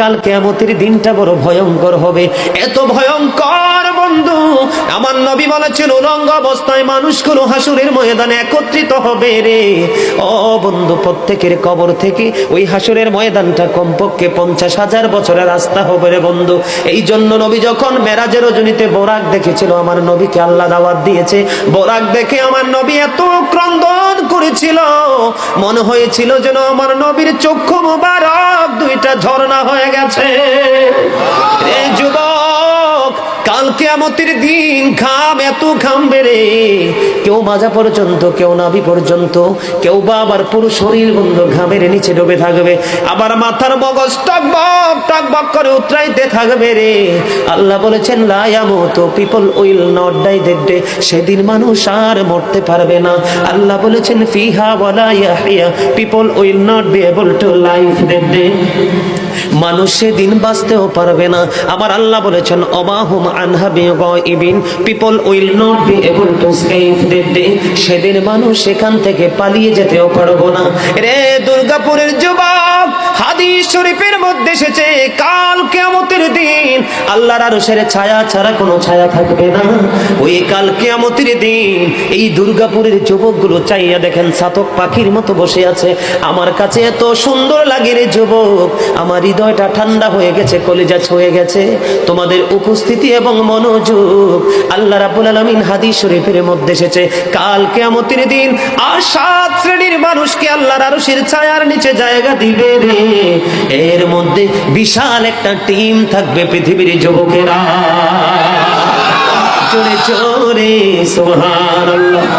কাল কিয়ামতের দিনটা বড় ভয়ঙ্কর হবে, এত ভয়ঙ্কর বন্ধু। আমার নবী বলেছেন উলঙ্গ অবস্থায় মানুষগুলো হাসুরের ময়দানে একত্রিত হবে রে। ও বন্ধু, প্রত্যেকের কবর থেকে ওই হাসুরের ময়দানটা কমপক্ষে 50,000 বছরের রাস্তা হবে রে বন্ধু। এই জন্য নবী যখন মেরাজের রজনীতে বোরাক দেখেছিল, আমার নবীকে আল্লাহ দাওয়াত দিয়েছে, বোরাক দেখে আমার নবী এত ক্রন্দন করেছিল, মনে হয়েছিল যেন আমার নবীর চক্ষু মুবারক দুইটা ঝর্ণা হয়ে গেছে। এই যুবক, কাল কিয়ামতের দিন ঘাম এত ঘামবে রে, কেউ মাজা পর্যন্ত, কেউ নাভি পর্যন্ত, কেউ বা আবার পুরো শরীর বন্ধু ঘামের নিচে ডুবে থাকবে, আবার মাথার মগজ টকবক টকবক করে উতরাইতে থাকবে রে। আল্লাহ বলেছেন লা ইয়ামুতু, people will not die that day, সেদিন মানুষ আর মরতে পারবে না। আল্লাহ বলেছেন ফিহা ওয়ালা ইয়াহইয়া, people will not be able to live that day, মানুষ সেদিন বাঁচতেও পারবে না। আমার আল্লাহ বলেছেন অমাহুম আনহা বিগাইবিন, people will not be able to escape that day, সেদিন মানুষ সেখান থেকে পালিয়ে যেতেও পারবো না রে। দুর্গাপুরের যুবক, হাদিস শরীফের মধ্যে এসেছে কাল কিয়ামতের দিন আল্লাহর আরশের ছায়া ছাড়া কোনো ছায়া থাকবে না। ওই কাল কিয়ামতের দিন এই দুর্গাপুরের যুবকগুলো চাইয়া দেখেন চাতক পাখির মতো বসে আছে। আমার কাছে এত সুন্দর লাগে রে যুবক, আমার হৃদয়টা ঠান্ডা হয়ে গেছে, কলিজা ছুঁয়ে গেছে তোমাদের উপস্থিতি এবং মনোযোগ। আল্লাহ রাব্বুল আলামিন হাদিস শরীফের মধ্যে এসেছে কাল কিয়ামতের দিন আর 7 শ্রেণীর মানুষকে আল্লাহর আরশের ছায়ার নিচে জায়গা দিবে রে। এর মধ্যে বিশাল একটা টিম থাকবে পৃথিবীর যুবকেরা। জোরে জোরে সুবহানাল্লাহ।